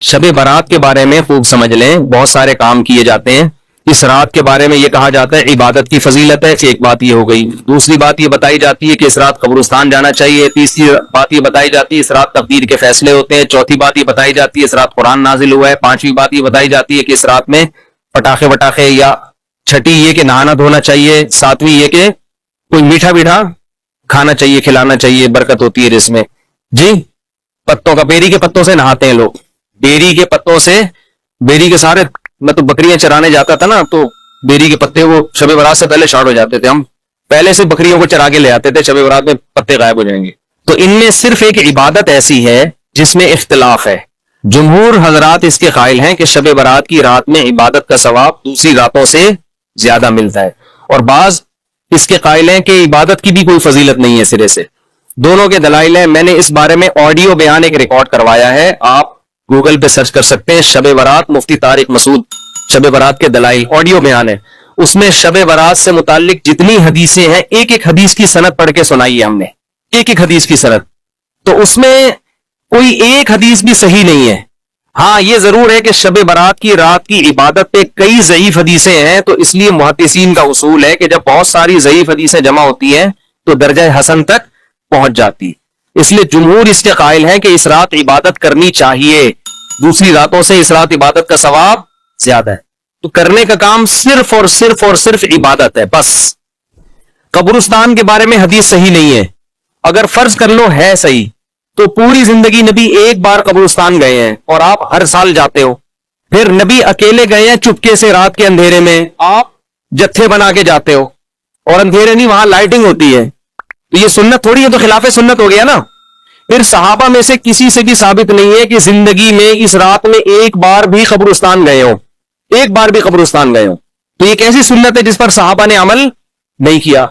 شب برات کے بارے میں خوب سمجھ لیں، بہت سارے کام کیے جاتے ہیں۔ اس رات کے بارے میں یہ کہا جاتا ہے عبادت کی فضیلت ہے، ایک بات یہ ہو گئی۔ دوسری بات یہ بتائی جاتی ہے کہ اس رات قبرستان جانا چاہیے۔ تیسری بات یہ بتائی جاتی ہے اس رات تقدیر کے فیصلے ہوتے ہیں۔ چوتھی بات یہ بتائی جاتی ہے اس رات قرآن نازل ہوا ہے۔ پانچویں بات یہ بتائی جاتی ہے کہ اس رات میں پٹاخے وٹاخے، یا چھٹی یہ کہ نہانا دھونا چاہیے۔ ساتویں یہ کہ کوئی میٹھا میٹھا کھانا چاہیے، کھلانا چاہیے، برکت ہوتی ہے اس میں۔ جی پتوں کا، بیری کے پتوں سے نہاتے ہیں لوگ، بیری کے پتوں سے، بیری کے سارے، میں تو بکریاں چرانے جاتا تھا نا، تو بیری کے پتے وہ شب برات سے پہلے شارٹ ہو جاتے تھے، ہم پہلے سے بکریوں کو چرا کے لے آتے تھے، شب برات میں پتے غائب ہو جائیں گے۔ تو ان میں صرف ایک عبادت ایسی ہے جس میں اختلاف ہے۔ جمہور حضرات اس کے قائل ہیں کہ شب برات کی رات میں عبادت کا ثواب دوسری راتوں سے زیادہ ملتا ہے، اور بعض اس کے قائل ہیں کہ عبادت کی بھی کوئی فضیلت نہیں ہے سرے سے۔ دونوں کے دلائل ہیں۔ میں نے اس بارے میں آڈیو بیان ایک ریکارڈ کروایا ہے، آپ گوگل پہ سرچ کر سکتے ہیں، شب برات مفتی طارق مسعود، شب برات کے دلائل، آڈیو بیان ہے۔ اس میں شب برات سے متعلق جتنی حدیثیں ہیں، ایک ایک حدیث کی سند پڑھ کے سنائی ہے ہم نے، ایک ایک حدیث کی سند۔ تو اس میں کوئی ایک حدیث بھی صحیح نہیں ہے۔ ہاں یہ ضرور ہے کہ شب برات کی رات کی عبادت پہ کئی ضعیف حدیثیں ہیں، تو اس لیے محدثین کا اصول ہے کہ جب بہت ساری ضعیف حدیثیں جمع ہوتی ہیں تو درجہ حسن تک پہنچ جاتی۔ اس لیے جمہور اس کے قائل ہیں کہ اس رات عبادت کرنی چاہیے، دوسری راتوں سے اس رات عبادت کا ثواب زیادہ ہے۔ تو کرنے کا کام صرف اور صرف اور صرف عبادت ہے بس۔ قبرستان کے بارے میں حدیث صحیح نہیں ہے۔ اگر فرض کر لو ہے صحیح، تو پوری زندگی نبی ایک بار قبرستان گئے ہیں اور آپ ہر سال جاتے ہو، پھر نبی اکیلے گئے ہیں چپکے سے رات کے اندھیرے میں، آپ جتھے بنا کے جاتے ہو، اور اندھیرے نہیں، وہاں لائٹنگ ہوتی ہے، تو یہ سنت تھوڑی ہے، تو خلاف سنت ہو گیا نا۔ پھر صحابہ میں سے کسی سے بھی ثابت نہیں ہے کہ زندگی میں اس رات میں ایک بار بھی قبرستان گئے ہو، ایک بار بھی قبرستان گئے ہو۔ تو یہ کیسی سنت ہے جس پر صحابہ نے عمل نہیں کیا۔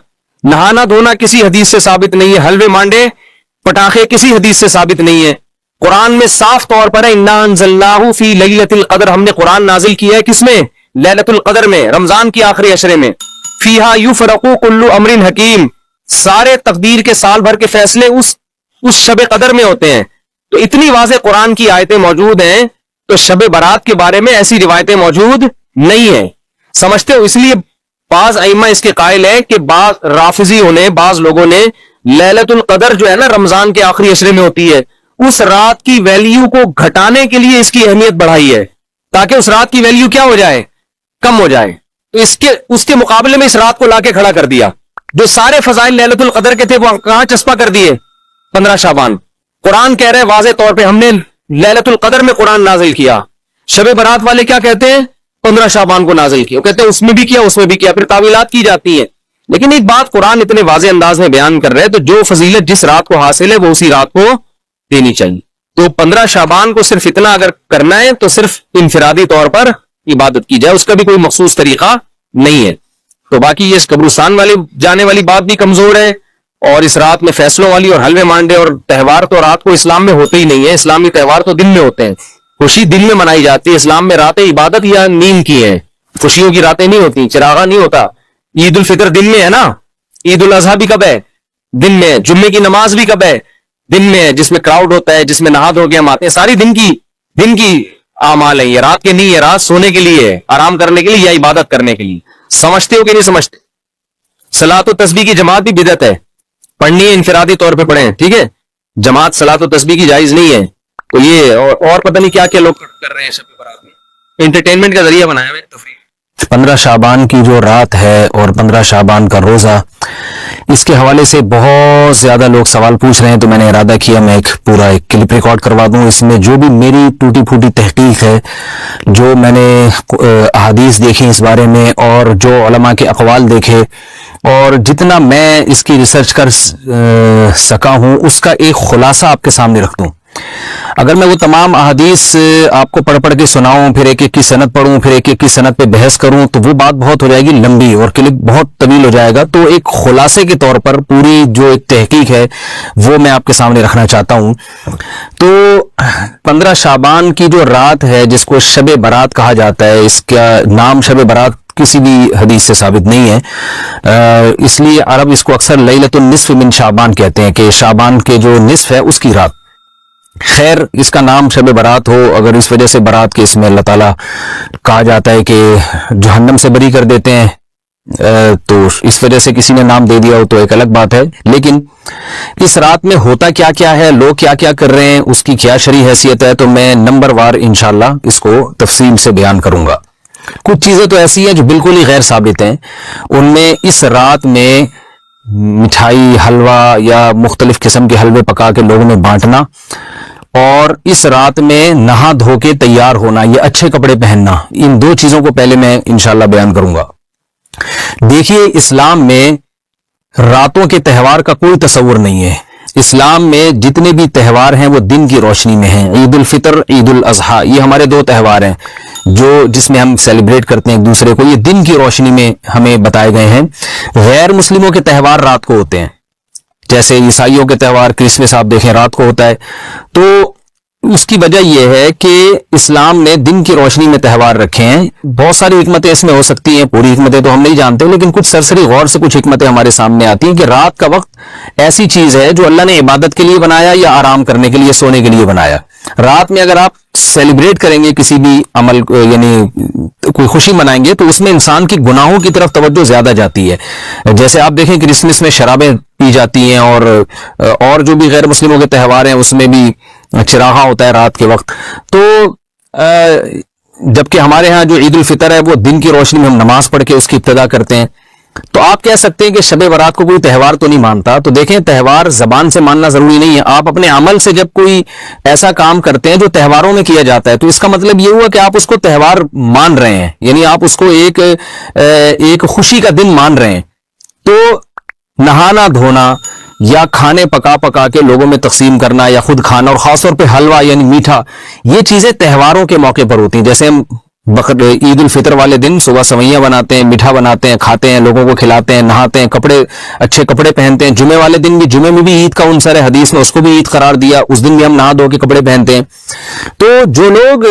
نہانا دھونا کسی حدیث سے ثابت نہیں ہے، حلوے مانڈے پٹاخے کسی حدیث سے ثابت نہیں ہے۔ قرآن میں صاف طور پر ہے انا انزلناہ فی لیلۃ القدر، ہم نے قرآن نازل کیا ہے کس میں؟ لیلۃ القدر میں، رمضان کی آخری عشرے میں۔ فیہا یفرق کل امر حکیم، سارے تقدیر کے سال بھر کے فیصلے اس شب قدر میں ہوتے ہیں۔ تو اتنی واضح قرآن کی آیتیں موجود ہیں، تو شب برات کے بارے میں ایسی روایتیں موجود نہیں ہیں، سمجھتے ہو؟ اس لیے بعض ائمہ اس کے قائل ہیں کہ بعض رافضیوں نے، بعض لوگوں نے لیلۃ القدر جو ہے نا رمضان کے آخری عشرے میں ہوتی ہے، اس رات کی ویلیو کو گھٹانے کے لیے اس کی اہمیت بڑھائی ہے، تاکہ اس رات کی ویلیو کیا ہو جائے؟ کم ہو جائے۔ تو اس کے مقابلے میں اس رات کو لا کے کھڑا کر دیا۔ جو سارے فضائل لیلۃ القدر کے تھے وہ کہاں چسپا کر دیے؟ 15 شعبان۔ قرآن کہہ رہے واضح طور پہ ہم نے لیلۃ القدر میں قرآن نازل کیا۔ شب برات والے کیا کہتے ہیں؟ 15 شعبان کو نازل کیا، وہ کہتے ہیں اس میں بھی کیا، اس میں بھی کیا، پھر تعویلات کی جاتی ہیں۔ لیکن ایک بات قرآن اتنے واضح انداز میں بیان کر رہے ہیں، تو جو فضیلت جس رات کو حاصل ہے وہ اسی رات کو دینی چاہیے۔ تو 15 شعبان کو صرف اتنا اگر کرنا ہے تو صرف انفرادی طور پر عبادت کی جائے، اس کا بھی کوئی مخصوص طریقہ نہیں ہے۔ تو باقی یہ قبرستان والے جانے والی بات بھی کمزور ہے، اور اس رات میں فیصلوں والی اور حلوے مانڈے اور تہوار تو رات کو اسلام میں ہوتے ہی نہیں ہے۔ اسلامی تہوار تو دن میں ہوتے ہیں، خوشی دن میں منائی جاتی ہے۔ اسلام میں راتیں عبادت یا نیند کی ہیں، خوشیوں کی راتیں نہیں ہوتی، چراغا نہیں ہوتا۔ عید الفطر دن میں ہے نا، عید الاضحیٰ بھی کب ہے؟ دن میں۔ جمعے کی نماز بھی کب ہے؟ دن میں ہے، جس میں کراؤڈ ہوتا ہے، جس میں نہا دھو کے ہم آتے ہیں، ساری دن کی اعمال ہیں، یہ رات کے نہیں ہے، رات سونے کے لیے ہے، آرام کرنے کے لیے یا عبادت کرنے کے لیے۔ سمجھتے ہو کہ نہیں سمجھتے؟ صلاۃ و تسبیح کی جماعت بھی بدعت ہے، پڑھنی ہے انفرادی طور پہ پڑھیں، ٹھیک ہے؟ جماعت صلاۃ و تسبیح کی جائز نہیں ہے۔ تو یہ اور پتہ نہیں کیا کیا لوگ کر رہے ہیں شب برات میں، انٹرٹینمنٹ کا ذریعہ بنایا ہے تفریح۔ 15 شعبان کی جو رات ہے اور 15 شعبان کا روزہ، اس کے حوالے سے بہت زیادہ لوگ سوال پوچھ رہے ہیں، تو میں نے ارادہ کیا میں ایک کلپ ریکارڈ کروا دوں۔ اس میں جو بھی میری ٹوٹی پھوٹی تحقیق ہے، جو میں نے احادیث دیکھی اس بارے میں، اور جو علماء کے اقوال دیکھے، اور جتنا میں اس کی ریسرچ کر سکا ہوں، اس کا ایک خلاصہ آپ کے سامنے رکھ دوں۔ اگر میں وہ تمام احادیث آپ کو پڑھ کے سناؤں، پھر ایک ایک کی سند پڑھوں، پھر ایک ایک کی سند پہ بحث کروں، تو وہ بات بہت ہو جائے گی لمبی، اور کلپ بہت طویل ہو جائے گا۔ تو ایک خلاصے کے طور پر پوری جو ایک تحقیق ہے وہ میں آپ کے سامنے رکھنا چاہتا ہوں۔ تو 15 شعبان کی جو رات ہے، جس کو شب برات کہا جاتا ہے، اس کا نام شب برات کسی بھی حدیث سے ثابت نہیں ہے، اس لیے عرب اس کو اکثر لیلۃ النصف من شعبان کہتے ہیں، کہ شعبان کے جو نصف ہے اس کی رات۔ خیر اس کا نام شب برات ہو، اگر اس وجہ سے برات کے اس میں اللہ تعالیٰ کہا جاتا ہے کہ جہنم سے بری کر دیتے ہیں، تو اس وجہ سے کسی نے نام دے دیا ہو تو ایک الگ بات ہے، لیکن اس رات میں ہوتا کیا کیا ہے، لوگ کیا کیا کر رہے ہیں، اس کی کیا شرعی حیثیت ہے، تو میں نمبر وار انشاءاللہ اس کو تفصیل سے بیان کروں گا۔ کچھ چیزیں تو ایسی ہیں جو بالکل ہی غیر ثابت ہیں، ان میں اس رات میں مٹھائی، حلوہ یا مختلف قسم کے حلوے پکا کے لوگوں میں بانٹنا، اور اس رات میں نہا دھو کے تیار ہونا یا اچھے کپڑے پہننا، ان دو چیزوں کو پہلے میں انشاءاللہ بیان کروں گا۔ دیکھیے اسلام میں راتوں کے تہوار کا کوئی تصور نہیں ہے۔ اسلام میں جتنے بھی تہوار ہیں وہ دن کی روشنی میں ہیں۔ عید الفطر، عید الاضحیٰ، یہ ہمارے دو تہوار ہیں جس میں ہم سیلیبریٹ کرتے ہیں ایک دوسرے کو، یہ دن کی روشنی میں ہمیں بتائے گئے ہیں۔ غیر مسلموں کے تہوار رات کو ہوتے ہیں، جیسے عیسائیوں کے تہوار کرسمس آپ دیکھیں رات کو ہوتا ہے۔ تو اس کی وجہ یہ ہے کہ اسلام نے دن کی روشنی میں تہوار رکھے ہیں۔ بہت ساری حکمتیں اس میں ہو سکتی ہیں، پوری حکمتیں تو ہم نہیں جانتے، لیکن کچھ سرسری غور سے کچھ حکمتیں ہمارے سامنے آتی ہیں کہ رات کا وقت ایسی چیز ہے جو اللہ نے عبادت کے لیے بنایا یا آرام کرنے کے لیے، سونے کے لیے بنایا۔ رات میں اگر آپ سیلیبریٹ کریں گے کسی بھی عمل، یعنی کوئی خوشی منائیں گے، تو اس میں انسان کی گناہوں کی طرف توجہ زیادہ جاتی ہے۔ جیسے آپ دیکھیں کرسمس میں شرابیں پی جاتی ہیں، اور جو بھی غیر مسلموں کے تہوار ہیں اس میں بھی چراغاں ہوتا ہے رات کے وقت۔ تو جبکہ ہمارے ہاں جو عید الفطر ہے وہ دن کی روشنی میں ہم نماز پڑھ کے اس کی ابتدا کرتے ہیں۔ تو آپ کہہ سکتے ہیں کہ شب برات کو کوئی تہوار تو نہیں مانتا، تو دیکھیں تہوار زبان سے ماننا ضروری نہیں ہے، آپ اپنے عمل سے جب کوئی ایسا کام کرتے ہیں جو تہواروں میں کیا جاتا ہے تو اس کا مطلب یہ ہوا کہ آپ اس کو تہوار مان رہے ہیں، یعنی آپ اس کو ایک خوشی کا دن مان رہے ہیں۔ تو نہانا دھونا یا کھانے پکا کے لوگوں میں تقسیم کرنا یا خود کھانا، اور خاص طور پہ حلوہ یعنی میٹھا، یہ چیزیں تہواروں کے موقع پر ہوتی ہیں۔ جیسے ہم عید الفطر والے دن صبح سوئیاں بناتے ہیں، میٹھا بناتے ہیں، کھاتے ہیں، لوگوں کو کھلاتے ہیں، نہاتے ہیں، اچھے کپڑے پہنتے ہیں۔ جمعے والے دن بھی، جمعے میں بھی عید کا عنصر ہے، حدیث میں اس کو بھی عید قرار دیا، اس دن بھی ہم نہا دھو کے کپڑے پہنتے ہیں۔ تو جو لوگ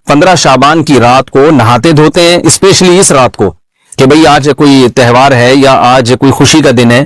15 شعبان کی رات کو نہاتے دھوتے ہیں، اسپیشلی اس رات کو کہ بھئی آج کوئی تہوار ہے یا آج کوئی خوشی کا دن ہے،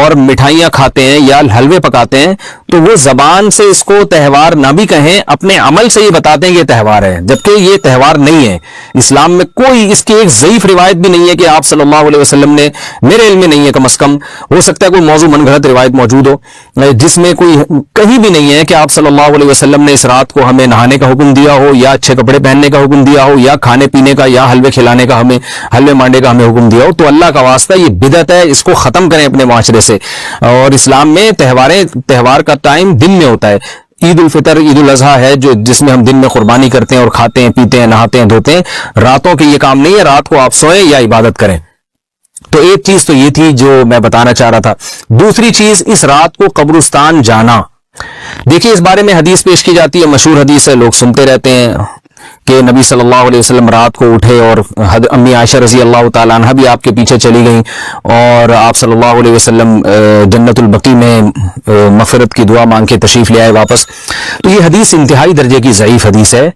اور مٹھائیاں کھاتے ہیں یا حلوے پکاتے ہیں، تو وہ زبان سے اس کو تہوار نہ بھی کہیں، اپنے عمل سے یہ بتاتے ہیں کہ یہ تہوار ہے، جبکہ یہ تہوار نہیں ہے۔ اسلام میں کوئی اس کی ایک ضعیف روایت بھی نہیں ہے کہ آپ صلی اللہ علیہ وسلم نے، میرے علم میں نہیں ہے، کم از کم ہو سکتا ہے کوئی موضوع من گھڑت روایت موجود ہو جس میں کوئی کہیں بھی نہیں ہے کہ آپ صلی اللہ علیہ وسلم نے اس رات کو ہمیں نہانے کا حکم دیا ہو، یا اچھے کپڑے پہننے کا حکم دیا ہو، یا کھانے پینے کا یا حلوے کھلانے کا، ہمیں حلوے مانڈے کا ہمیں حکم دیا ہو۔ تو اللہ کا واسطہ یہ بدعت ہے، اس کو ختم کریں اپنے معاشرے سے۔ اور اسلام میں تہوار کا ٹائم دن میں ہوتا ہے۔ عید الفطر، عید الاضحیٰ ہے جس میں ہم دن میں قربانی کرتے ہیں اور کھاتے ہیں، پیتے ہیں، نہاتے ہیں، دھوتے ہیں۔ راتوں کے یہ کام نہیں ہے، رات کو آپ سوئیں یا عبادت کریں۔ تو ایک چیز تو یہ تھی جو میں بتانا چاہ رہا تھا۔ دوسری چیز، اس رات کو قبرستان جانا۔ دیکھیے اس بارے میں حدیث پیش کی جاتی ہے، مشہور حدیث ہے، لوگ سنتے رہتے ہیں کہ نبی صلی اللہ علیہ وسلم رات کو اٹھے، اور امی عائشہ رضی اللہ تعالیٰ عنہ بھی آپ کے پیچھے چلی گئیں، اور آپ صلی اللہ علیہ وسلم جنت البقیع میں مغفرت کی دعا مانگ کے تشریف لے آئے واپس۔ تو یہ حدیث انتہائی درجے کی ضعیف حدیث ہے،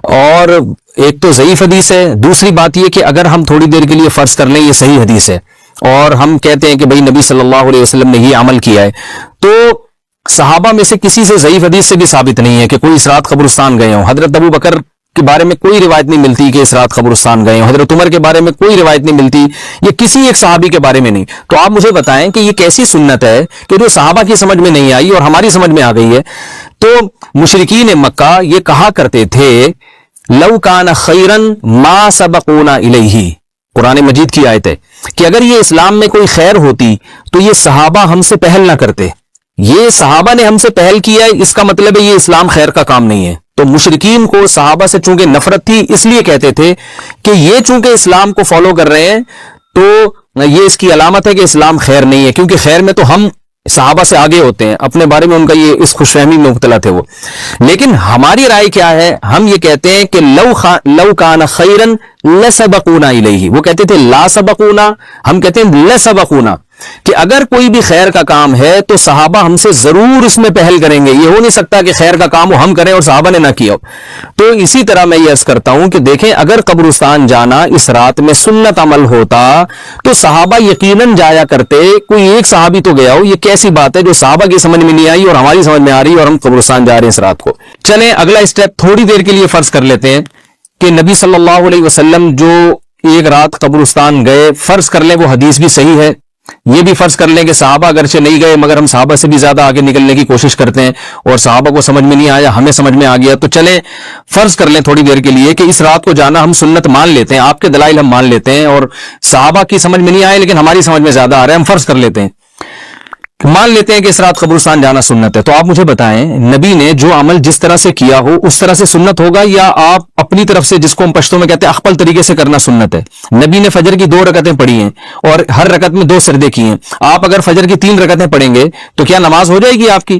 اور ایک تو ضعیف حدیث ہے، دوسری بات یہ کہ اگر ہم تھوڑی دیر کے لیے فرض کر لیں یہ صحیح حدیث ہے، اور ہم کہتے ہیں کہ بھئی نبی صلی اللہ علیہ وسلم نے یہ عمل کیا ہے، تو صحابہ میں سے کسی سے ضعیف حدیث سے بھی ثابت نہیں ہے کہ کوئی اس رات قبرستان گئے ہوں۔ حضرت ابو بکر کے بارے میں کوئی روایت نہیں ملتی کہ اس رات قبرستان گئے ہوں، حضرت عمر کے بارے میں کوئی روایت نہیں ملتی، یہ کسی ایک صحابی کے بارے میں نہیں۔ تو آپ مجھے بتائیں کہ یہ کیسی سنت ہے کہ جو صحابہ کی سمجھ میں نہیں آئی اور ہماری سمجھ میں آ گئی ہے؟ تو مشرکین مکہ یہ کہا کرتے تھے لو کان خیرا ما سبقونا الیہ، قرآن مجید کی آیت ہے کہ اگر یہ اسلام میں کوئی خیر ہوتی تو یہ صحابہ ہم سے پہل نہ کرتے، یہ صحابہ نے ہم سے پہل کیا ہے، اس کا مطلب ہے یہ اسلام خیر کا کام نہیں ہے۔ تو مشرکین کو صحابہ سے چونکہ نفرت تھی، اس لیے کہتے تھے کہ یہ چونکہ اسلام کو فالو کر رہے ہیں تو یہ اس کی علامت ہے کہ اسلام خیر نہیں ہے، کیونکہ خیر میں تو ہم صحابہ سے آگے ہوتے ہیں، اپنے بارے میں ان کا یہ اس خوش فہمی میں مبتلا تھے وہ۔ لیکن ہماری رائے کیا ہے؟ ہم یہ کہتے ہیں کہ لو کان خیرا لسبقونا الیہ، وہ کہتے تھے لا سبقونا، ہم کہتے ہیں لسبقونا، کہ اگر کوئی بھی خیر کا کام ہے تو صحابہ ہم سے ضرور اس میں پہل کریں گے. یہ ہو نہیں سکتا کہ خیر کا کام ہم کریں اور صحابہ نے نہ کیا ہو. تو اسی طرح میں یہ عرض کرتا ہوں کہ دیکھیں اگر قبرستان جانا اس رات میں سنت عمل ہوتا تو صحابہ یقیناً جایا کرتے. کوئی ایک صحابی تو گیا ہو. یہ کیسی بات ہے جو صحابہ کی سمجھ میں نہیں آئی اور ہماری سمجھ میں آ رہی اور ہم قبرستان جا رہے ہیں اس رات کو. چلیں اگلا اسٹیپ تھوڑی دیر کے لیے فرض کر لیتے ہیں کہ نبی صلی اللہ علیہ وسلم جو ایک رات قبرستان گئے, فرض کر لیں وہ حدیث بھی صحیح ہے. یہ بھی فرض کر لیں کہ صحابہ اگرچہ نہیں گئے مگر ہم صحابہ سے بھی زیادہ آگے نکلنے کی کوشش کرتے ہیں اور صحابہ کو سمجھ میں نہیں آیا, ہمیں سمجھ میں آ گیا. تو چلیں فرض کر لیں تھوڑی دیر کے لیے کہ اس رات کو جانا ہم سنت مان لیتے ہیں, آپ کے دلائل ہم مان لیتے ہیں اور صحابہ کی سمجھ میں نہیں آئے لیکن ہماری سمجھ میں زیادہ آ رہا ہے. ہم فرض کر لیتے ہیں, مان لیتے ہیں کہ اس رات قبرستان جانا سنت ہے. تو آپ مجھے بتائیں نبی نے جو عمل جس طرح سے کیا ہو اس طرح سے سنت ہوگا یا آپ اپنی طرف سے, جس کو ہم پشتوں میں کہتے ہیں اخپل طریقے سے کرنا سنت ہے. نبی نے فجر کی 2 رکعتیں پڑھی ہیں اور ہر رکعت میں 2 سجدے کیے ہیں. آپ اگر فجر کی 3 رکعتیں پڑھیں گے تو کیا نماز ہو جائے گی آپ کی؟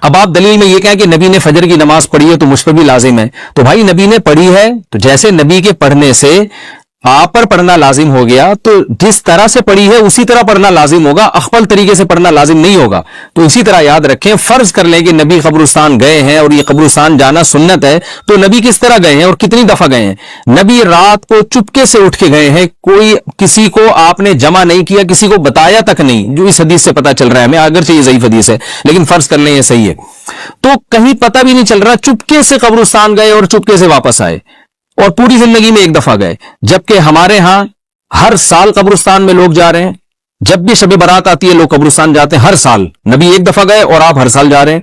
اب آپ دلیل میں یہ کہیں کہ نبی نے فجر کی نماز پڑھی ہے تو مجھ پر بھی لازم ہے. تو بھائی نبی نے پڑھی ہے تو جیسے نبی کے پڑھنے سے آپ پر پڑھنا لازم ہو گیا تو جس طرح سے پڑھی ہے اسی طرح پڑھنا لازم ہوگا, اخپل طریقے سے پڑھنا لازم نہیں ہوگا. تو اسی طرح یاد رکھیں, فرض کر لیں کہ نبی قبرستان گئے ہیں اور یہ قبرستان جانا سنت ہے تو نبی کس طرح گئے ہیں اور کتنی دفعہ گئے ہیں؟ نبی رات کو چپکے سے اٹھ کے گئے ہیں, کوئی کسی کو آپ نے جمع نہیں کیا, کسی کو بتایا تک نہیں, جو اس حدیث سے پتا چل رہا ہے ہمیں. اگرچہ یہ ضعیف حدیث ہے لیکن فرض کر لیں یہ صحیح ہے. تو کہیں پتہ بھی نہیں چل رہا, چپکے سے قبرستان گئے اور چپکے سے واپس آئے اور پوری زندگی میں ایک دفعہ گئے. جبکہ ہمارے ہاں ہر سال قبرستان میں لوگ جا رہے ہیں, جب بھی شب برات آتی ہے لوگ قبرستان جاتے ہیں ہر سال. نبی ایک دفعہ گئے اور آپ ہر سال جا رہے ہیں.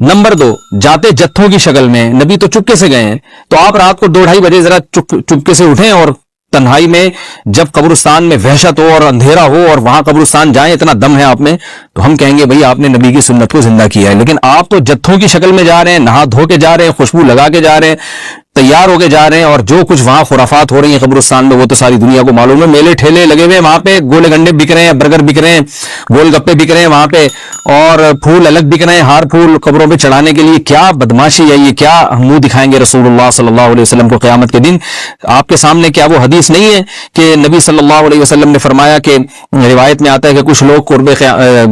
نمبر 2, جاتے جتھوں کی شکل میں, نبی تو چپکے سے گئے ہیں. تو آپ رات کو 2-2:30 بجے ذرا چپکے سے اٹھیں اور تنہائی میں جب قبرستان میں وحشت ہو اور اندھیرا ہو اور وہاں قبرستان جائیں, اتنا دم ہے آپ میں, تو ہم کہیں گے بھئی آپ نے نبی کی سنت کو زندہ کیا ہے. لیکن آپ تو جتھوں کی شکل میں جا رہے ہیں, نہا دھو کے جا رہے ہیں, خوشبو لگا کے جا رہے ہیں, تیار ہو کے جا رہے ہیں, اور جو کچھ وہاں خرافات ہو رہی ہیں قبرستان میں وہ تو ساری دنیا کو معلوم ہے. میلے ٹھیلے لگے ہوئے ہیں وہاں پہ, گولے گنڈے بک رہے ہیں, برگر بک رہے ہیں, گول گپے بک رہے ہیں وہاں پہ, اور پھول الگ بک رہے ہیں, ہار پھول قبروں پہ چڑھانے کے لیے. کیا بدماشی ہے یہ, کیا منہ دکھائیں گے رسول اللہ صلی اللہ علیہ وسلم کو قیامت کے دن؟ آپ کے سامنے کیا وہ حدیث نہیں ہے کہ نبی صلی اللہ علیہ وسلم نے فرمایا کہ روایت میں آتا ہے کہ کچھ لوگ قرب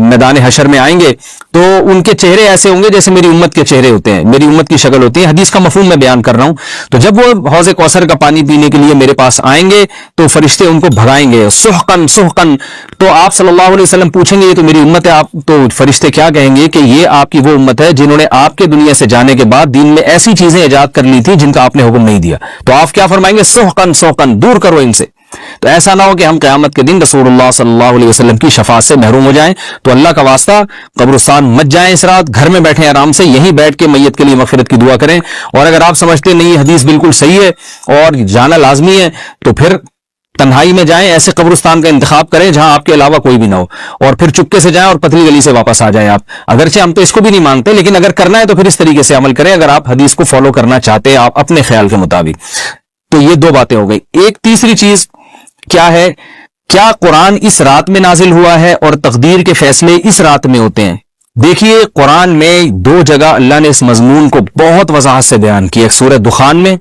میدان حشر میں آئیں گے تو ان کے چہرے ایسے ہوں گے جیسے میری امت کے چہرے ہوتے ہیں, میری امت کی شکل ہوتی ہے. حدیث کا مفہوم میں بیان کر رہا ہوں. تو جب وہ حوض کوثر کا پانی پینے کے لیے میرے پاس آئیں گے تو فرشتے ان کو بھگائیں گے, سحقن سحقن. تو آپ صلی اللہ علیہ وسلم پوچھیں گے یہ تو میری امت ہے, آپ تو فرشتے کیا کہیں گے کہ یہ آپ کی وہ امت ہے جنہوں نے آپ کے دنیا سے جانے کے بعد دین میں ایسی چیزیں ایجاد کر لی تھی جن کا آپ نے حکم نہیں دیا. تو آپ کیا فرمائیں گے؟ سحقن سحقن, دور کرو ان سے. تو ایسا نہ ہو کہ ہم قیامت کے دن رسول اللہ صلی اللہ علیہ وسلم کی شفاعت سے محروم ہو جائیں. تو اللہ کا واسطہ قبرستان مت جائیں اس رات, گھر میں بیٹھیں آرام سے, یہیں بیٹھ کے میت کے لیے مغفرت کی دعا کریں. اور اگر آپ سمجھتے نہیں حدیث بالکل صحیح ہے اور جانا لازمی ہے تو پھر تنہائی میں جائیں, ایسے قبرستان کا انتخاب کریں جہاں آپ کے علاوہ کوئی بھی نہ ہو, اور پھر چپکے سے جائیں اور پتلی گلی سے واپس آ جائیں آپ. اگرچہ ہم تو اس کو بھی نہیں مانتے لیکن اگر کرنا ہے تو پھر اس طریقے سے عمل کریں اگر آپ حدیث کو فالو کرنا چاہتے ہیں آپ اپنے خیال کے مطابق. تو یہ 2 باتیں ہو گئی. ایک تیسری چیز کیا ہے, کیا قرآن اس رات میں نازل ہوا ہے اور تقدیر کے فیصلے اس رات میں ہوتے ہیں؟ دیکھیے قرآن میں 2 جگہ اللہ نے اس مضمون کو بہت وضاحت سے بیان کیا. ایک سورہ دخان میں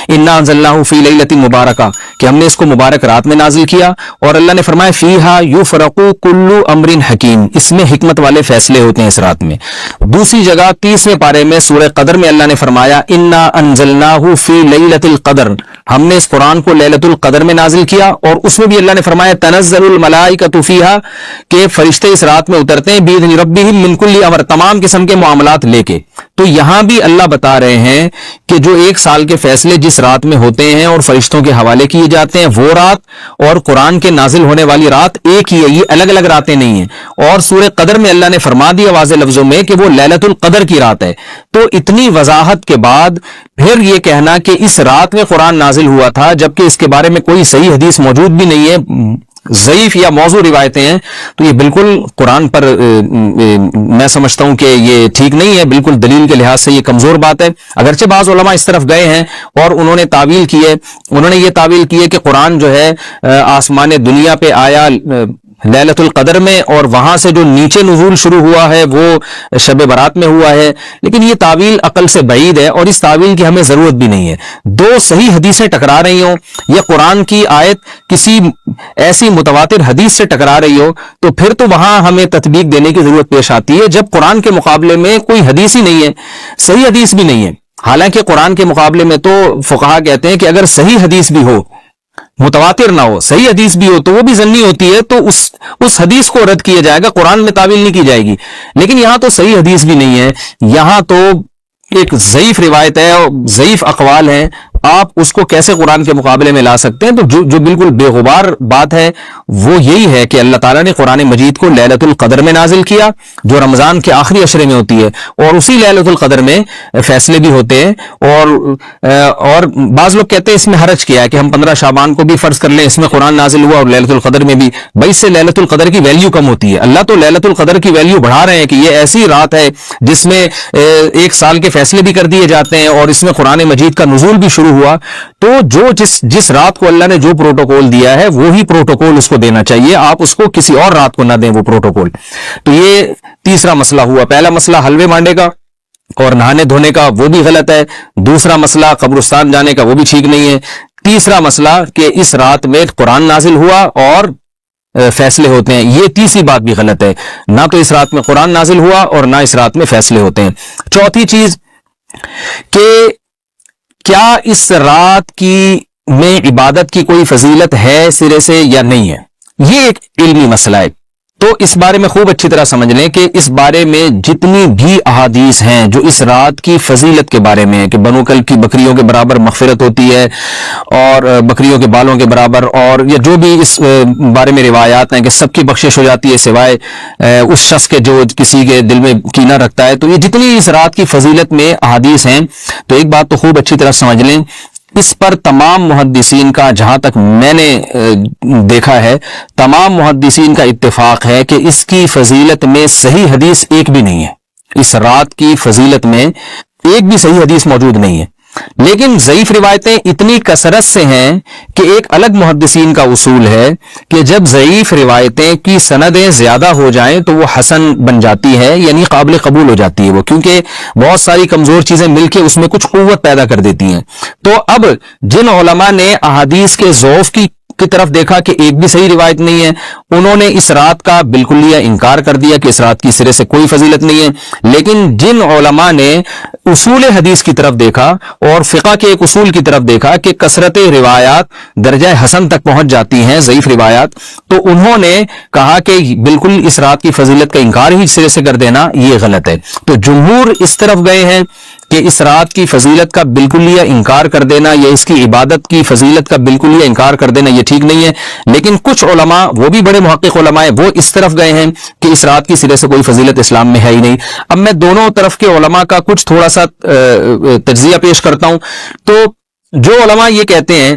انا انزلناہ فی لیلۃ مبارکہ کہ ہم نے اس کو مبارک رات میں نازل کیا, اور اللہ نے فرمایا فیہا یفرق کل امر حکیم, اس میں حکمت والے فیصلے ہوتے ہیں اس رات میں. دوسری جگہ 30ویں پارے میں سورہ قدر میں اللہ نے فرمایا انا انزلناہ فی لیلۃ القدر, ہم نے اس قرآن کو لیلۃ القدر میں نازل کیا, اور اس میں بھی اللہ نے فرمایا تنزل الملائکۃ فیہا کہ فرشتے اس رات میں اترتے ہیں باذن ربہم من کل امر, تمام قسم کے معاملات لے کے. تو یہاں بھی اللہ بتا رہے ہیں کہ جو 1 سال کے فیصلے جس رات میں ہوتے ہیں اور فرشتوں کے حوالے کیے جاتے ہیں وہ رات اور قرآن کے نازل ہونے والی رات ایک ہی ہے, یہ الگ الگ راتیں نہیں ہیں. اور سورہ قدر میں اللہ نے فرما دیا واضح لفظوں میں کہ وہ لیلۃ القدر کی رات ہے. تو اتنی وضاحت کے بعد پھر یہ کہنا کہ اس رات میں قرآن نازل ہوا تھا جبکہ اس کے بارے میں کوئی صحیح حدیث موجود بھی نہیں ہے, ضعیف یا موضوع روایتیں ہیں, تو یہ بالکل قرآن پر میں سمجھتا ہوں کہ یہ ٹھیک نہیں ہے, بالکل دلیل کے لحاظ سے یہ کمزور بات ہے. اگرچہ بعض علماء اس طرف گئے ہیں اور انہوں نے تعویل کی ہے, انہوں نے یہ تعویل کی ہے کہ قرآن جو ہے آسمان دنیا پہ آیا لیلۃ القدر میں، اور وہاں سے جو نیچے نزول شروع ہوا ہے وہ شب برات میں ہوا ہے، لیکن یہ تعویل عقل سے بعید ہے اور اس تعویل کی ہمیں ضرورت بھی نہیں ہے۔ دو صحیح حدیثیں ٹکرا رہی ہوں یا قرآن کی آیت کسی ایسی متواتر حدیث سے ٹکرا رہی ہو تو پھر تو وہاں ہمیں تطبیق دینے کی ضرورت پیش آتی ہے، جب قرآن کے مقابلے میں کوئی حدیث ہی نہیں ہے، صحیح حدیث بھی نہیں ہے۔ حالانکہ قرآن کے مقابلے میں تو فقہا کہتے ہیں کہ اگر صحیح حدیث بھی ہو، متواتر نہ ہو، صحیح حدیث بھی ہو تو وہ بھی ظنی ہوتی ہے، تو اس حدیث کو رد کیا جائے گا، قرآن میں تعویل نہیں کی جائے گی۔ لیکن یہاں تو صحیح حدیث بھی نہیں ہے، یہاں تو ایک ضعیف روایت ہے اور ضعیف اقوال ہیں، آپ اس کو کیسے قرآن کے مقابلے میں لا سکتے ہیں؟ تو جو بالکل بے غبار بات ہے وہ یہی ہے کہ اللہ تعالیٰ نے قرآن مجید کو لیلۃ القدر میں نازل کیا، جو رمضان کے آخری عشرے میں ہوتی ہے، اور اسی لیلۃ القدر میں فیصلے بھی ہوتے ہیں، اور بعض لوگ کہتے ہیں اس میں حرج کیا ہے کہ ہم 15 شعبان کو بھی فرض کر لیں، اس میں قرآن نازل ہوا اور لیلۃ القدر میں بھی، بھائی اس سے لیلۃ القدر کی ویلیو کم ہوتی ہے۔ اللہ تو لیلۃ القدر کی ویلیو بڑھا رہے ہیں کہ یہ ایسی رات ہے جس میں ایک سال کے فیصلے بھی کر دیے جاتے ہیں اور اس میں قرآن مجید کا نزول بھی شروع ہوا، تو جس رات کو اللہ نے جو پروٹوکول دیا ہے وہی پروٹوکول اس کو دینا چاہیے، آپ اس کو کسی اور رات کو نہ دیں وہ پروٹوکول۔ تو یہ تیسرا مسئلہ ہوا۔ پہلا مسئلہ حلوے مانڈے کا اور نہانے دھونے کا، وہ بھی غلط ہے۔ دوسرا مسئلہ قبرستان جانے کا، وہ بھی ٹھیک نہیں ہے۔ تیسرا مسئلہ کہ اس رات میں قرآن نازل ہوا اور فیصلے ہوتے ہیں، یہ تیسری بات بھی غلط ہے، نہ تو اس رات میں قرآن نازل ہوا اور نہ اس رات میں فیصلے ہوتے ہیں۔ چوتھی چیز کہ کیا اس رات کی میں عبادت کی کوئی فضیلت ہے سرے سے یا نہیں ہے، یہ ایک علمی مسئلہ ہے۔ تو اس بارے میں خوب اچھی طرح سمجھ لیں کہ اس بارے میں جتنی بھی احادیث ہیں جو اس رات کی فضیلت کے بارے میں ہے کہ بنو کلب کی بکریوں کے برابر مغفرت ہوتی ہے اور بکریوں کے بالوں کے برابر، اور یا جو بھی اس بارے میں روایات ہیں کہ سب کی بخشش ہو جاتی ہے سوائے اس شخص کے جو کسی کے دل میں کینہ رکھتا ہے، تو یہ جتنی اس رات کی فضیلت میں احادیث ہیں، تو ایک بات تو خوب اچھی طرح سمجھ لیں، اس پر تمام محدثین کا، جہاں تک میں نے دیکھا ہے، تمام محدثین کا اتفاق ہے کہ اس کی فضیلت میں صحیح حدیث ایک بھی نہیں ہے، اس رات کی فضیلت میں ایک بھی صحیح حدیث موجود نہیں ہے۔ لیکن ضعیف روایتیں اتنی کثرت سے ہیں کہ ایک الگ محدثین کا اصول ہے کہ جب ضعیف روایتیں کی سندیں زیادہ ہو جائیں تو وہ حسن بن جاتی ہے، یعنی قابل قبول ہو جاتی ہے وہ، کیونکہ بہت ساری کمزور چیزیں مل کے اس میں کچھ قوت پیدا کر دیتی ہیں۔ تو اب جن علماء نے احادیث کے ضعف کی طرف دیکھا کہ ایک بھی صحیح روایت نہیں ہے، انہوں نے اس رات کا بالکل انکار کر دیا کہ اس رات کی سرے سے کوئی فضیلت نہیں ہے۔ لیکن جن علماء نے اصول حدیث کی طرف دیکھا اور فقہ کے ایک اصول کی طرف دیکھا کہ کثرت روایات درجہ حسن تک پہنچ جاتی ہیں، ضعیف روایات، تو انہوں نے کہا کہ بالکل اس رات کی فضیلت کا انکار ہی سرے سے کر دینا یہ غلط ہے۔ تو جمہور اس طرف گئے ہیں کہ اس رات کی فضیلت کا بالکل انکار کر دینا یا اس کی عبادت کی فضیلت کا بالکل انکار کر دینا یہ ٹھیک نہیں ہے۔ لیکن کچھ علماء، وہ بھی بڑے محقق علماء ہیں، وہ اس طرف گئے ہیں کہ اس رات کی سرے سے کوئی فضیلت اسلام میں ہے ہی نہیں۔ اب میں دونوں طرف کے علماء کا کچھ تھوڑا سا تجزیہ پیش کرتا ہوں۔ تو جو علماء یہ کہتے ہیں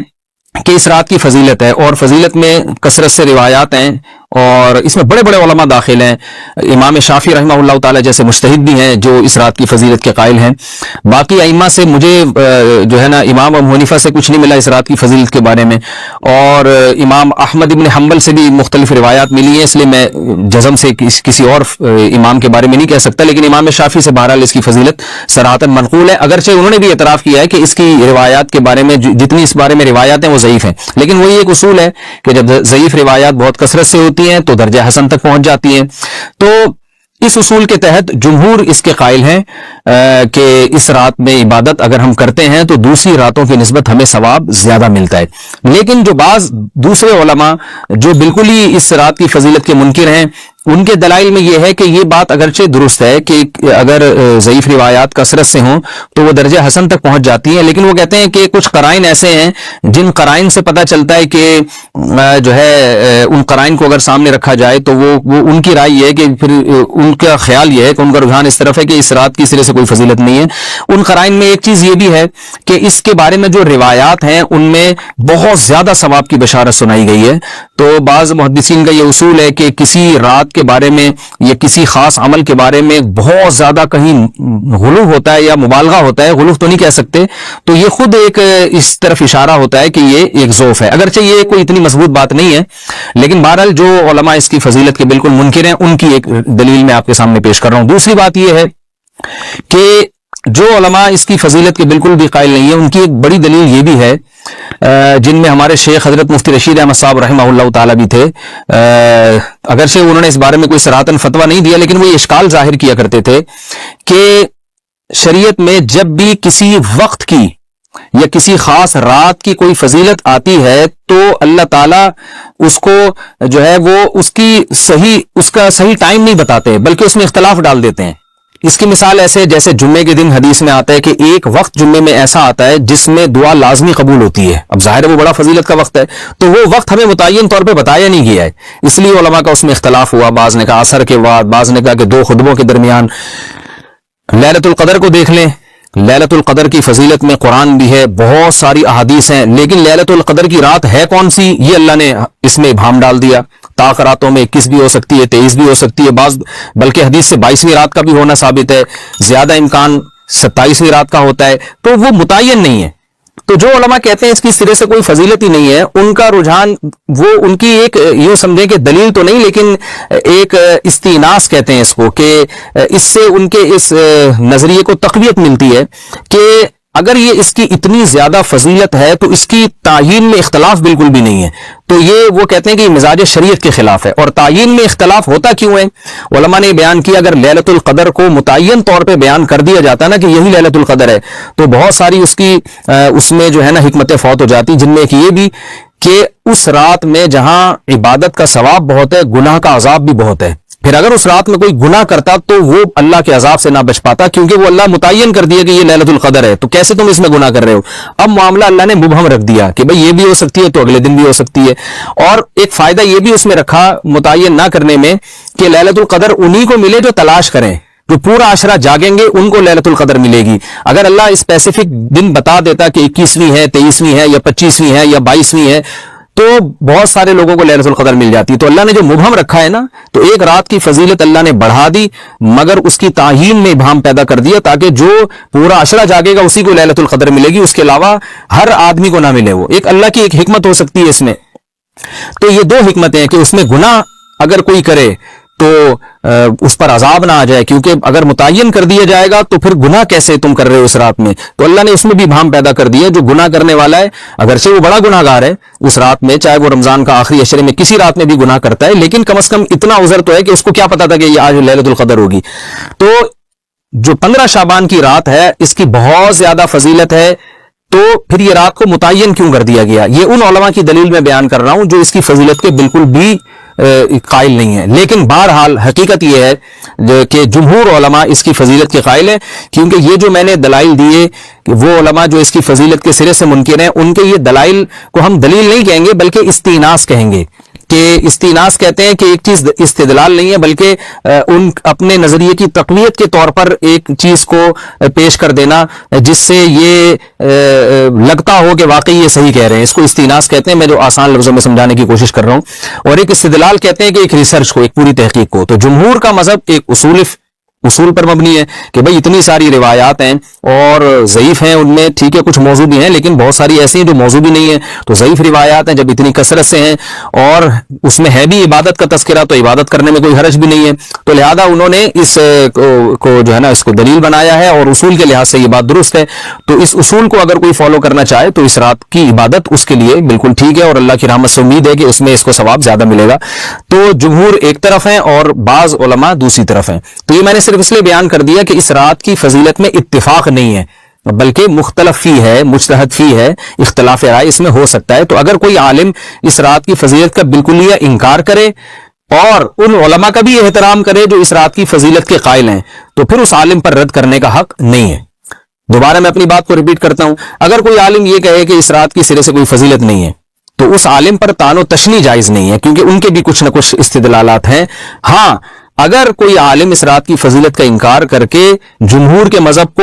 کہ اس رات کی فضیلت ہے اور فضیلت میں کثرت سے روایات ہیں اور اس میں بڑے بڑے علماء داخل ہیں، امام شافعی رحمہ اللہ تعالی جیسے مجتہد بھی ہیں جو اس رات کی فضیلت کے قائل ہیں۔ باقی ائمہ سے مجھے جو ہے نا امام ابو حنیفہ سے کچھ نہیں ملا اس رات کی فضیلت کے بارے میں، اور امام احمد ابن حنبل سے بھی مختلف روایات ملی ہیں، اس لیے میں جزم سے کسی اور امام کے بارے میں نہیں کہہ سکتا، لیکن امام شافعی سے بہرحال اس کی فضیلت صراحتاً منقول ہے، اگرچہ انہوں نے بھی اعتراف کیا ہے کہ اس کی روایات کے بارے میں جتنی اس بارے میں روایات ہیں وہ ضعیف ہیں، لیکن وہی ایک اصول ہے کہ جب ضعیف روایات بہت کثرت سے ہوتی ہیں تو درجہ حسن تک پہنچ جاتی ہیں۔ تو اس اصول کے تحت جمہور اس کے قائل ہیں کہ اس رات میں عبادت اگر ہم کرتے ہیں تو دوسری راتوں کی نسبت ہمیں ثواب زیادہ ملتا ہے۔ لیکن جو بعض دوسرے علماء جو بالکل ہی اس رات کی فضیلت کے منکر ہیں، ان کے دلائل میں یہ ہے کہ یہ بات اگرچہ درست ہے کہ اگر ضعیف روایات کثرت سے ہوں تو وہ درجہ حسن تک پہنچ جاتی ہیں، لیکن وہ کہتے ہیں کہ کچھ قرائن ایسے ہیں جن قرائن سے پتہ چلتا ہے کہ جو ہے ان قرائن کو اگر سامنے رکھا جائے تو وہ ان کی رائے یہ ہے کہ پھر ان کا خیال یہ ہے کہ ان کا رجحان اس طرف ہے کہ اس رات کی سرے سے کوئی فضیلت نہیں ہے۔ ان قرائن میں ایک چیز یہ بھی ہے کہ اس کے بارے میں جو روایات ہیں ان میں بہت زیادہ ثواب کی بشارت سنائی گئی ہے۔ تو بعض محدثین کا یہ اصول ہے کہ کسی رات عبادت کے بارے میں یا کسی خاص عمل کے بارے میں بہت زیادہ کہیں غلو ہوتا ہے یا مبالغہ ہوتا ہے، غلو تو نہیں کہہ سکتے، تو یہ خود ایک اس طرف اشارہ ہوتا ہے کہ یہ ایک ذوف ہے، اگرچہ یہ کوئی اتنی مضبوط بات نہیں ہے، لیکن بہرحال جو علماء اس کی فضیلت کے بالکل منکر ہیں ان کی ایک دلیل میں آپ کے سامنے پیش کر رہا ہوں۔ دوسری بات یہ ہے کہ جو علماء اس کی فضیلت کے بالکل بھی قائل نہیں ہیں، ان کی ایک بڑی دلیل یہ بھی ہے، جن میں ہمارے شیخ حضرت مفتی رشید احمد صاحب رحمہ اللہ تعالیٰ بھی تھے، اگرچہ انہوں نے اس بارے میں کوئی صراحتاً فتویٰ نہیں دیا، لیکن وہ یہ اشکال ظاہر کیا کرتے تھے کہ شریعت میں جب بھی کسی وقت کی یا کسی خاص رات کی کوئی فضیلت آتی ہے تو اللہ تعالیٰ اس کو جو ہے وہ اس کا صحیح ٹائم نہیں بتاتے، بلکہ اس میں اختلاف ڈال دیتے ہیں۔ اس کی مثال ایسے جیسے جمعے کے دن حدیث میں آتا ہے کہ ایک وقت جمعے میں ایسا آتا ہے جس میں دعا لازمی قبول ہوتی ہے، اب ظاہر ہے وہ بڑا فضیلت کا وقت ہے، تو وہ وقت ہمیں متعین طور پہ بتایا نہیں گیا ہے، اس لیے علماء کا اس میں اختلاف ہوا، بعض نے کہا عصر کے بعد، بعض نے کہا کہ 2 خطبوں کے درمیان۔ لیلۃ القدر کو دیکھ لیں، لیلۃ القدر کی فضیلت میں قرآن بھی ہے، بہت ساری احادیث ہیں، لیکن لیلۃ القدر کی رات ہے کون سی یہ اللہ نے اس میں ابہام ڈال دیا۔ طاق راتوں میں 21 بھی ہو سکتی ہے، 23 بھی ہو سکتی ہے، بعض بلکہ حدیث سے 22ویں رات کا بھی ہونا ثابت ہے، زیادہ امکان 27ویں رات کا ہوتا ہے، تو وہ متعین نہیں ہے۔ تو جو علماء کہتے ہیں اس کی سرے سے کوئی فضیلت ہی نہیں ہے، ان کا رجحان وہ ان کی ایک یوں سمجھیں کہ دلیل تو نہیں لیکن ایک استیناس کہتے ہیں اس کو، کہ اس سے ان کے اس نظریے کو تقویت ملتی ہے کہ اگر یہ اس کی اتنی زیادہ فضیلت ہے تو اس کی تعیین میں اختلاف بالکل بھی نہیں ہے، تو یہ وہ کہتے ہیں کہ یہ مزاج شریعت کے خلاف ہے۔ اور تعیین میں اختلاف ہوتا کیوں ہے؟ علماء نے بیان کیا اگر لیلۃ القدر کو متعین طور پہ بیان کر دیا جاتا نا کہ یہی لیلۃ القدر ہے تو بہت ساری اس میں جو ہے نا حکمتیں فوت ہو جاتی، جن میں ایک یہ بھی کہ اس رات میں جہاں عبادت کا ثواب بہت ہے، گناہ کا عذاب بھی بہت ہے، پھر اگر اس رات میں کوئی گناہ کرتا تو وہ اللہ کے عذاب سے نہ بچ پاتا، کیونکہ وہ اللہ متعین کر دیا کہ یہ لیلۃ القدر ہے، تو کیسے تم اس میں گناہ کر رہے ہو؟ اب معاملہ اللہ نے مبہم رکھ دیا کہ بھئی یہ بھی ہو سکتی ہے تو اگلے دن بھی ہو سکتی ہے، اور ایک فائدہ یہ بھی اس میں رکھا متعین نہ کرنے میں کہ لیلۃ القدر انہی کو ملے جو تلاش کریں، جو پورا عشرہ جاگیں گے ان کو لیلۃ القدر ملے گی۔ اگر اللہ اسپیسیفک دن بتا دیتا کہ 21ویں ہے، 23ویں ہے یا 25ویں ہے یا 22ویں ہے تو بہت سارے لوگوں کو لیلۃ القدر مل جاتی، تو اللہ نے جو مبہم رکھا ہے نا، تو ایک رات کی فضیلت اللہ نے بڑھا دی مگر اس کی تعیین میں ابہام پیدا کر دیا تاکہ جو پورا عشرہ جاگے گا اسی کو لیلۃ القدر ملے گی، اس کے علاوہ ہر آدمی کو نہ ملے۔ وہ ایک اللہ کی ایک حکمت ہو سکتی ہے اس میں۔ تو یہ 2 حکمتیں ہیں کہ اس میں گناہ اگر کوئی کرے تو اس پر عذاب نہ آ جائے، کیونکہ اگر متعین کر دیا جائے گا تو پھر گناہ کیسے تم کر رہے ہو اس رات میں، تو اللہ نے اس میں بھی بھام پیدا کر دیا۔ جو گناہ کرنے والا ہے اگرچہ وہ بڑا گناہ گار ہے اس رات میں، چاہے وہ رمضان کا آخری عشرے میں کسی رات میں بھی گناہ کرتا ہے، لیکن کم از کم اتنا عذر تو ہے کہ اس کو کیا پتا تھا کہ یہ آج لیلۃ القدر ہوگی۔ تو جو 15 شعبان کی رات ہے اس کی بہت زیادہ فضیلت ہے، تو پھر یہ رات کو متعین کیوں کر دیا گیا؟ یہ ان علماء کی دلیل میں بیان کر رہا ہوں جو اس کی فضیلت کے بالکل بھی قائل نہیں ہے، لیکن بہرحال حقیقت یہ ہے کہ جمہور علماء اس کی فضیلت کے قائل ہیں، کیونکہ یہ جو میں نے دلائل دیے کہ وہ علماء جو اس کی فضیلت کے سرے سے منکر ہیں ان کے یہ دلائل کو ہم دلیل نہیں کہیں گے بلکہ استیناس کہیں گے، کہ استیناس کہتے ہیں کہ ایک چیز استدلال نہیں ہے بلکہ ان اپنے نظریے کی تقویت کے طور پر ایک چیز کو پیش کر دینا جس سے یہ لگتا ہو کہ واقعی یہ صحیح کہہ رہے ہیں، اس کو استیناس کہتے ہیں۔ میں جو آسان لفظوں میں سمجھانے کی کوشش کر رہا ہوں، اور ایک استدلال کہتے ہیں کہ ایک ریسرچ کو، ایک پوری تحقیق کو۔ تو جمہور کا مذہب ایک اصول پر مبنی ہے کہ بھئی اتنی ساری روایات ہیں اور ضعیف ہیں، ان میں ٹھیک ہے کچھ موضوع بھی ہیں لیکن بہت ساری ایسی ہیں جو موضوع بھی نہیں ہیں، تو ضعیف روایات ہیں جب اتنی کثرت سے ہیں اور اس میں ہے بھی عبادت کا تذکرہ تو عبادت کرنے میں کوئی حرج بھی نہیں ہے، تو لہذا انہوں نے اس کو جو ہے نا اس کو دلیل بنایا ہے، اور اصول کے لحاظ سے یہ بات درست ہے۔ تو اس اصول کو اگر کوئی فالو کرنا چاہے تو اس رات کی عبادت اس کے لیے بالکل ٹھیک ہے، اور اللہ کی رحمت سے امید ہے کہ اس میں اس کو ثواب زیادہ ملے گا۔ تو جمہور ایک طرف ہیں اور بعض علماء دوسری طرف ہیں۔ تو یہ میں نے صرف اس لیے بیان کر دیا کہ اس رات کی فضیلت میں اتفاق نہیں ہے بلکہ مختلف فی ہے، مجتہد فی ہے، اختلاف رائے اس میں ہو سکتا ہے۔ تو اگر کوئی عالم اس رات کی فضیلت کا بالکل ہی انکار کرے اور ان علماء کا بھی احترام کرے جو اس رات کی فضیلت کے قائل ہیں، تو پھر اس عالم پر رد کرنے کا حق نہیں ہے۔ دوبارہ میں اپنی بات کو ریپیٹ کرتا ہوں، اگر کوئی عالم یہ کہے کہ اس رات کی سرے سے کوئی فضیلت نہیں ہے تو اس عالم پر طعن و تشنیع جائز نہیں ہے، کیونکہ ان کے بھی کچھ نہ کچھ استدلالات ہیں۔ ہاں اگر کوئی عالم اس رات کی فضیلت کا انکار کر کے جمہور کے مذہب کو